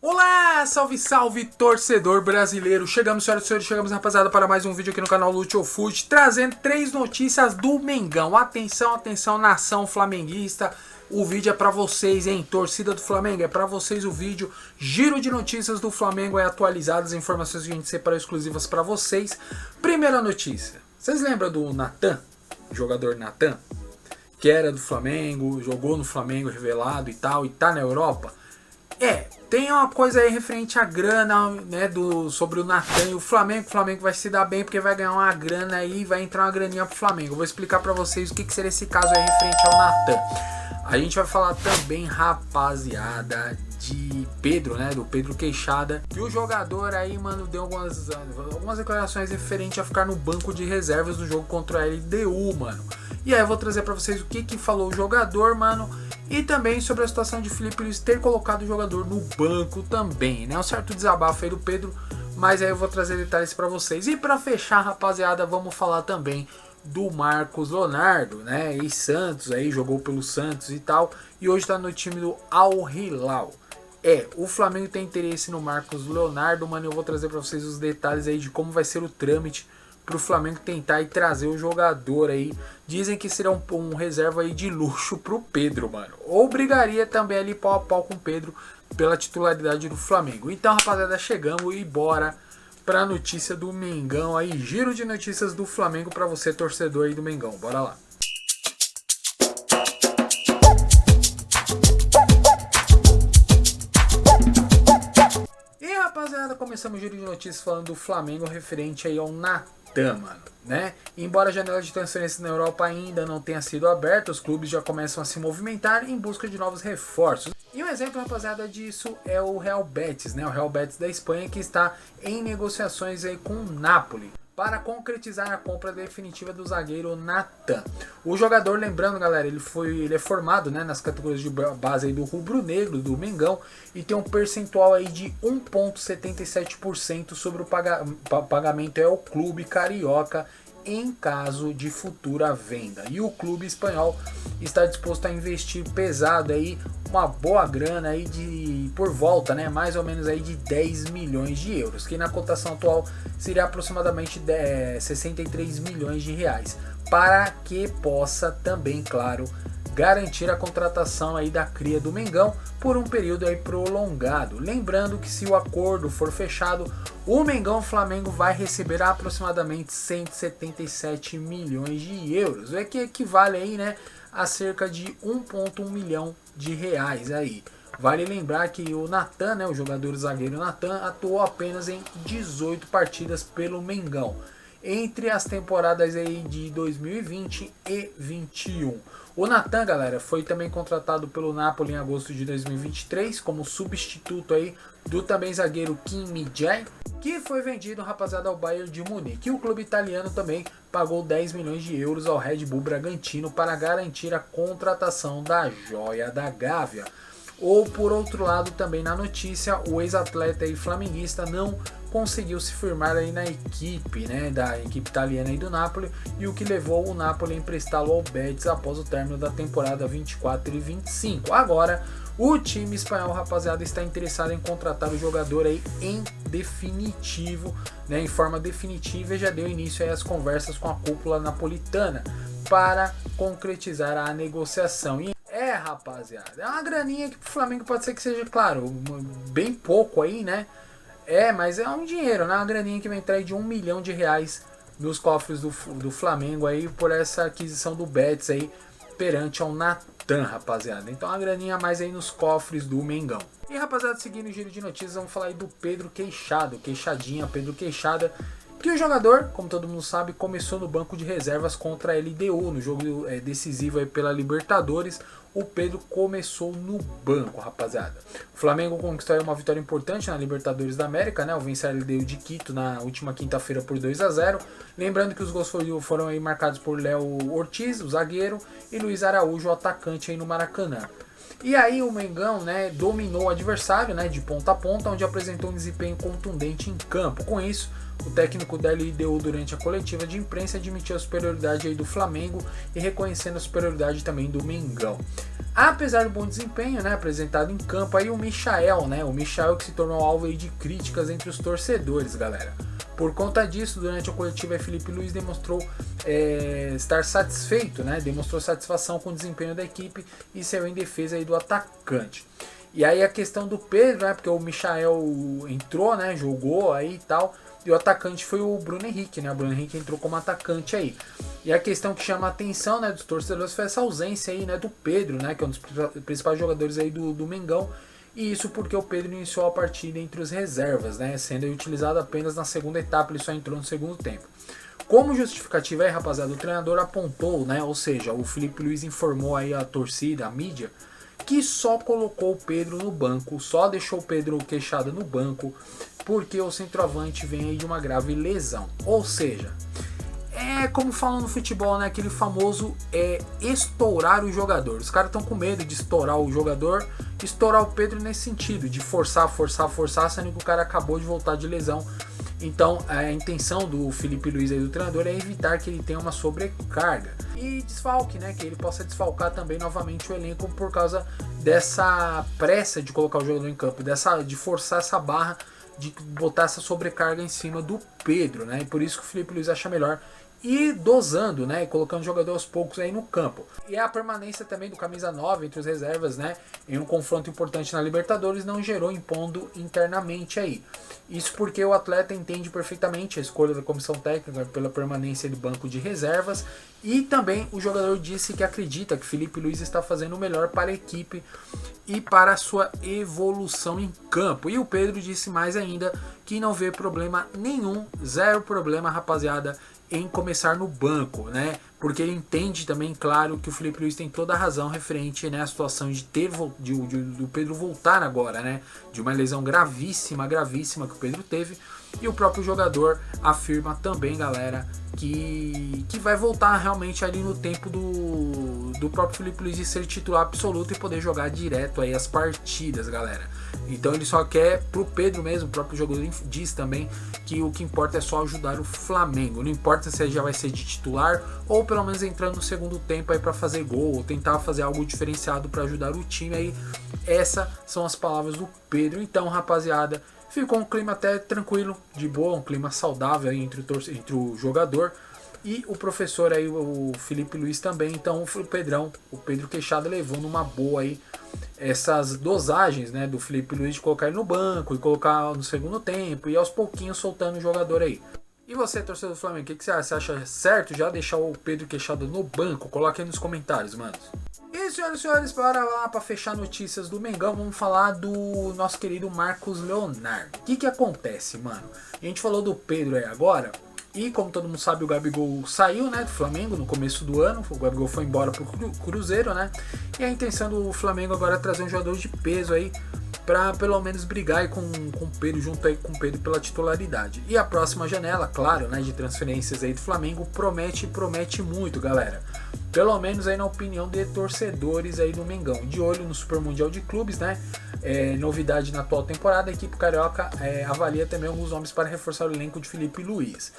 Olá, salve, salve, torcedor brasileiro. Chegamos, senhoras e senhores, chegamos, rapaziada, para mais um vídeo aqui no canal Lute ou Fute, trazendo 3 notícias do Mengão. Atenção, atenção, nação flamenguista. O vídeo é pra vocês, hein? Torcida do Flamengo, é pra vocês o vídeo. Giro de notícias do Flamengo é atualizado, as informações que a gente separou exclusivas pra vocês. Primeira notícia. Vocês lembram do Natan? Jogador Natan? Que era do Flamengo, jogou no Flamengo revelado e tal, e tá na Europa? Tem uma coisa aí referente à grana, né, sobre o Natan e o Flamengo. O Flamengo vai se dar bem porque vai ganhar uma grana aí, vai entrar uma graninha pro Flamengo. Eu vou explicar pra vocês o que seria esse caso aí referente ao Natan. A gente vai falar também, rapaziada, de Pedro, né, do Pedro Queixada. Que o jogador aí, mano, deu algumas declarações referente a ficar no banco de reservas do jogo contra a LDU, mano. E aí eu vou trazer pra vocês o que falou o jogador, mano. E também sobre a situação de Felipe Luiz ter colocado o jogador no banco também, né? Um certo desabafo aí do Pedro, mas aí eu vou trazer detalhes pra vocês. E pra fechar, rapaziada, vamos falar também do Marcos Leonardo, né? E Santos aí, jogou pelo Santos e tal. E hoje tá no time do Al Hilal. O Flamengo tem interesse no Marcos Leonardo, mano. Eu vou trazer pra vocês os detalhes aí de como vai ser o trâmite pro Flamengo tentar e trazer o jogador aí. Dizem que será um reserva aí de luxo pro Pedro, mano. Ou brigaria também ali pau a pau com o Pedro pela titularidade do Flamengo. Então, rapaziada, chegamos e bora pra notícia do Mengão aí. Giro de notícias do Flamengo pra você, torcedor aí do Mengão. Bora lá. E, rapaziada, começamos o giro de notícias falando do Flamengo referente aí ao Natan, mano, né? Embora a janela de transferências na Europa ainda não tenha sido aberta, os clubes já começam a se movimentar em busca de novos reforços. E um exemplo, rapaziada, disso é o Real Betis, né? O Real Betis da Espanha, que está em negociações aí com o Napoli para concretizar a compra definitiva do zagueiro Natan. O jogador, lembrando, galera, ele é formado, né, nas categorias de base aí do rubro-negro, do Mengão, e tem um percentual aí de 1,77% sobre o pagamento ao clube carioca em caso de futura venda. E o clube espanhol está disposto a investir pesado aí, uma boa grana aí por volta, né, mais ou menos aí de 10 milhões de euros, que na cotação atual seria aproximadamente 63 milhões de reais, para que possa também, claro, garantir a contratação aí da cria do Mengão por um período aí prolongado. Lembrando que se o acordo for fechado, o Mengão Flamengo vai receber aproximadamente 177 milhões de euros, o que equivale aí, né, a cerca de 1,1 milhão de reais aí. Vale lembrar que o Natan, né, o jogador zagueiro Natan, atuou apenas em 18 partidas pelo Mengão entre as temporadas aí de 2020 e 2021. O Natan, galera, foi também contratado pelo Napoli em agosto de 2023 como substituto aí do também zagueiro Kim Mi-jae, que foi vendido, rapaziada, ao Bayern de Munique. E o clube italiano também pagou 10 milhões de euros ao Red Bull Bragantino para garantir a contratação da joia da Gávea. Ou por outro lado, também na notícia, o ex-atleta e flamenguista não conseguiu se firmar aí na equipe, né, da equipe italiana aí do Napoli, e o que levou o Napoli a emprestá-lo ao Betis após o término da temporada 24 e 25. Agora, o time espanhol, rapaziada, está interessado em contratar o jogador aí em definitivo, né, em forma definitiva, e já deu início aí às conversas com a cúpula napolitana para concretizar a negociação. Rapaziada, é uma graninha que pro Flamengo pode ser que seja, claro, bem pouco aí, né? Mas é um dinheiro, né? Uma graninha que vai entrar aí de 1 milhão de reais nos cofres do Flamengo aí por essa aquisição do Betis aí perante ao Natan, rapaziada. Então uma graninha a mais aí nos cofres do Mengão. E, rapaziada, seguindo o giro de notícias, vamos falar aí do Pedro Queixada, Pedro Queixada, que o jogador, como todo mundo sabe, começou no banco de reservas contra a LDU, no jogo decisivo aí pela Libertadores. O Pedro começou no banco, rapaziada. O Flamengo conquistou aí uma vitória importante na Libertadores da América, né? O vencer a LDU de Quito na última quinta-feira por 2-0. Lembrando que os gols foram aí marcados por Léo Ortiz, o zagueiro, e Luiz Araújo, o atacante aí no Maracanã. E aí o Mengão, né, dominou o adversário, né, de ponta a ponta, onde apresentou um desempenho contundente em campo. Com isso, o técnico da LDU durante a coletiva de imprensa admitiu a superioridade aí do Flamengo e reconhecendo a superioridade também do Mengão. Apesar do bom desempenho, né, apresentado em campo, aí o Michael que se tornou alvo aí de críticas entre os torcedores, galera. Por conta disso, durante a coletiva, Felipe Luiz demonstrou estar satisfeito, né, demonstrou satisfação com o desempenho da equipe e saiu em defesa aí do atacante. E aí a questão do Pedro, né, porque o Michael entrou, né, jogou aí e tal, e o atacante foi o Bruno Henrique, né, o Bruno Henrique entrou como atacante aí. E a questão que chama a atenção, né, dos torcedores foi essa ausência aí, né, do Pedro, né, que é um dos principais jogadores aí do Mengão. E isso porque o Pedro iniciou a partida entre os reservas, né, sendo utilizado apenas na segunda etapa, ele só entrou no segundo tempo. Como justificativa aí, rapaziada, o treinador apontou, né, ou seja, o Felipe Luiz informou aí a torcida, a mídia, que só colocou o Pedro no banco, só deixou o Pedro Queixada no banco, porque o centroavante vem aí de uma grave lesão. Ou seja, é como falam no futebol, né, aquele famoso estourar o jogador. Os caras estão com medo de estourar o jogador, estourar o Pedro nesse sentido, de forçar, sendo que o cara acabou de voltar de lesão. Então a intenção do Felipe Luiz aí, do treinador, é evitar que ele tenha uma sobrecarga e desfalque, né, que ele possa desfalcar também novamente o elenco por causa dessa pressa de colocar o jogador em campo, de forçar essa barra, de botar essa sobrecarga em cima do Pedro, né, e por isso que o Felipe Luiz acha melhor ir dosando, né, e colocando o jogador aos poucos aí no campo. E a permanência também do camisa 9 entre os reservas, né, em um confronto importante na Libertadores não gerou impondo internamente aí. Isso porque o atleta entende perfeitamente a escolha da comissão técnica pela permanência do banco de reservas, e também o jogador disse que acredita que Felipe Luiz está fazendo o melhor para a equipe e para a sua evolução em campo. E o Pedro disse mais ainda que não vê problema nenhum, zero problema, rapaziada, em começar no banco, né? Porque ele entende também, claro, que o Felipe Luiz tem toda a razão referente, né, à situação de ter do Pedro voltar agora, né? De uma lesão gravíssima que o Pedro teve. E o próprio jogador afirma também, galera, que vai voltar realmente ali no tempo do próprio Felipe Luiz de ser titular absoluto e poder jogar direto aí as partidas, galera. Então ele só quer, pro Pedro mesmo, o próprio jogador diz também que o que importa é só ajudar o Flamengo. Não importa se ele já vai ser de titular ou pelo menos entrando no segundo tempo aí para fazer gol ou tentar fazer algo diferenciado para ajudar o time aí. Essas são as palavras do Pedro. Então, rapaziada, ficou um clima até tranquilo, de boa, um clima saudável aí entre o jogador e o professor aí, o Felipe Luiz também. Então o Pedro Queixada levou numa boa aí essas dosagens, né, do Felipe Luiz de colocar ele no banco e colocar no segundo tempo e aos pouquinhos soltando o jogador aí. E você, torcedor do Flamengo, o que você acha? Você acha certo já deixar o Pedro Queixada no banco? Coloque aí nos comentários, mano. E senhoras e senhores, bora lá para fechar notícias do Mengão, vamos falar do nosso querido Marcos Leonardo. O que acontece, mano? A gente falou do Pedro aí agora, e como todo mundo sabe, o Gabigol saiu, né, do Flamengo no começo do ano, o Gabigol foi embora pro Cruzeiro, né, e a intenção do Flamengo agora é trazer um jogador de peso aí, para pelo menos brigar aí com o Pedro, junto aí com o Pedro pela titularidade. E a próxima janela, claro, né, de transferências aí do Flamengo promete muito, galera. Pelo menos aí na opinião de torcedores aí do Mengão. De olho no Super Mundial de Clubes, né? Novidade na atual temporada, a equipe carioca avalia também alguns nomes para reforçar o elenco de Felipe Luiz.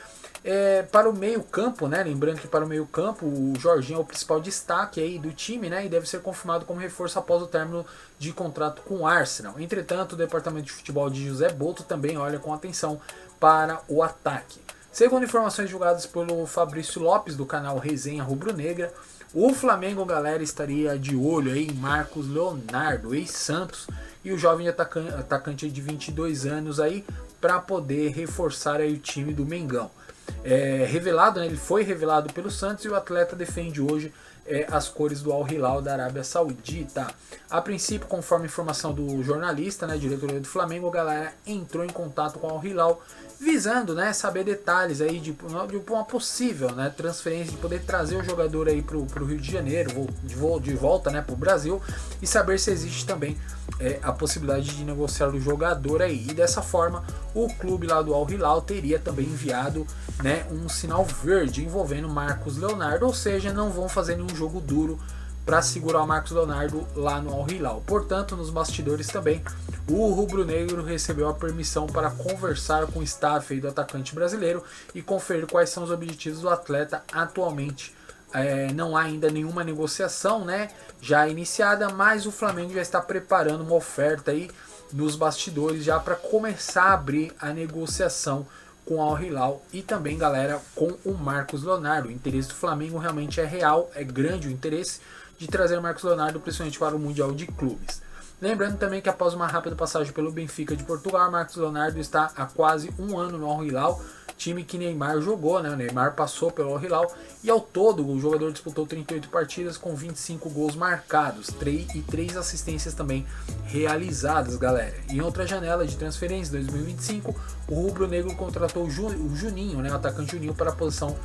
Para o meio campo, né? Lembrando que para o meio campo o Jorginho é o principal destaque aí do time, né? E deve ser confirmado como reforço após o término de contrato com o Arsenal. Entretanto, o departamento de futebol de José Boto também olha com atenção para o ataque. Segundo informações divulgadas pelo Fabrício Lopes do canal Resenha Rubro-Negra, o Flamengo, galera, estaria de olho aí em Marcos Leonardo, ex-Santos, e o jovem atacante de 22 anos aí para poder reforçar aí o time do Mengão. Revelado, né, ele foi revelado pelo Santos e o atleta defende hoje as cores do Al Hilal da Arábia Saudita. A princípio, conforme informação do jornalista, né, diretoria do Flamengo, a galera entrou em contato com o Al Hilal visando, né, saber detalhes aí de uma possível, né, transferência, de poder trazer o jogador aí pro Rio de Janeiro, de volta, né, pro Brasil, e saber se existe também a possibilidade de negociar o jogador aí. E dessa forma, o clube lá do Al Hilal teria também enviado, né, um sinal verde envolvendo Marcos Leonardo, ou seja, não vão fazer nenhum jogo duro para segurar o Marcos Leonardo lá no Al Hilal. Portanto, nos bastidores também, o rubro-negro recebeu a permissão para conversar com o staff do atacante brasileiro e conferir quais são os objetivos do atleta atualmente. Não há ainda nenhuma negociação, né, já iniciada, mas o Flamengo já está preparando uma oferta aí nos bastidores já para começar a abrir a negociação com o Al Hilal e também, galera, com o Marcos Leonardo. O interesse do Flamengo realmente é real, é grande o interesse de trazer o Marcos Leonardo principalmente para o Mundial de Clubes. Lembrando também que após uma rápida passagem pelo Benfica de Portugal, Marcos Leonardo está há quase um ano no Al Hilal, time que Neymar jogou, né? O Neymar passou pelo Al Hilal e ao todo o jogador disputou 38 partidas com 25 gols marcados e 3 assistências também realizadas, galera. Em outra janela de transferência, 2025, o rubro-negro contratou o Juninho, né? O atacante Juninho para a posição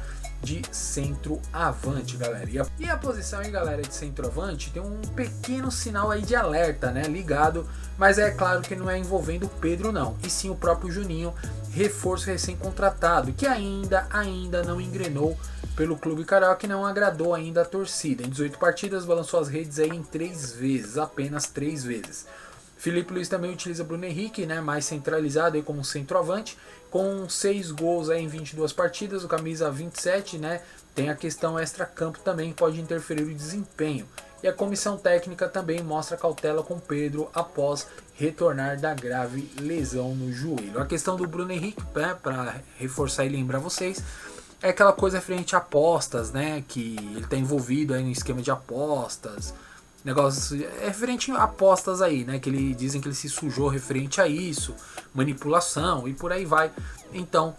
de centroavante, galera. E a posição aí, galera, de centroavante tem um pequeno sinal aí de alerta, né, ligado, mas é claro que não é envolvendo o Pedro não, e sim o próprio Juninho, reforço recém-contratado, que ainda não engrenou pelo clube carioca e não agradou ainda a torcida. Em 18 partidas balançou as redes aí em 3 vezes, apenas 3 vezes. Felipe Luiz também utiliza Bruno Henrique, né, mais centralizado aí como centroavante, com 6 gols aí em 22 partidas, o camisa 27, né, tem a questão extra-campo também que pode interferir no desempenho. E a comissão técnica também mostra cautela com Pedro após retornar da grave lesão no joelho. A questão do Bruno Henrique, né, para reforçar e lembrar vocês, é aquela coisa referente a apostas, né, que ele está envolvido aí no esquema de apostas, negócios referente a apostas aí, né, que dizem que ele se sujou referente a isso, manipulação e por aí vai. Então,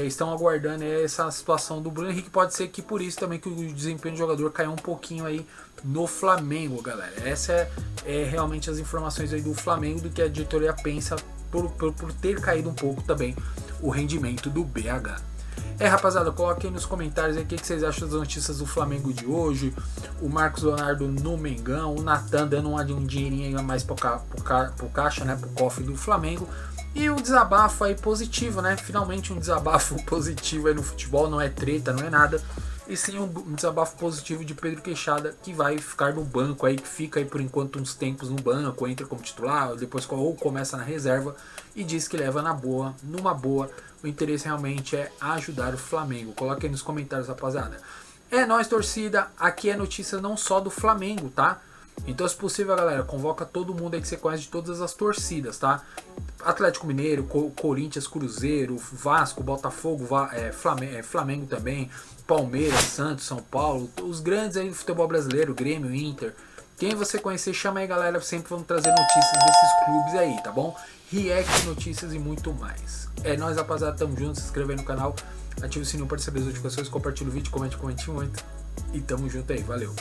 estão aguardando essa situação do Bruno Henrique, pode ser que por isso também que o desempenho do jogador caiu um pouquinho aí no Flamengo, galera. Essa é realmente as informações aí do Flamengo, do que a diretoria pensa por ter caído um pouco também o rendimento do BH. Rapaziada, coloque aí nos comentários aí o que vocês acham das notícias do Flamengo de hoje. O Marcos Leonardo no Mengão, o Natan dando um dinheirinho a mais pro caixa, né, pro cofre do Flamengo. E o desabafo aí positivo, né? Finalmente um desabafo positivo aí no futebol, não é treta, não é nada. E sim um desabafo positivo de Pedro Queixada, que vai ficar no banco aí, que fica aí por enquanto uns tempos no banco, entra como titular, depois ou começa na reserva e diz que leva numa boa. O interesse realmente é ajudar o Flamengo. Coloque aí nos comentários, rapaziada. É nóis, torcida. Aqui é notícia não só do Flamengo, tá? Então, se possível, galera, convoca todo mundo aí que você conhece de todas as torcidas, tá? Atlético Mineiro, Corinthians, Cruzeiro, Vasco, Botafogo, Flamengo também, Palmeiras, Santos, São Paulo, os grandes aí do futebol brasileiro, Grêmio, Inter. Quem você conhecer, chama aí, galera. Sempre vamos trazer notícias desses clubes aí, tá bom? React, notícias e muito mais. É nóis, rapaziada. Tamo junto. Se inscreve aí no canal. Ative o sininho para receber as notificações. Compartilha o vídeo. Comente muito. E tamo junto aí. Valeu.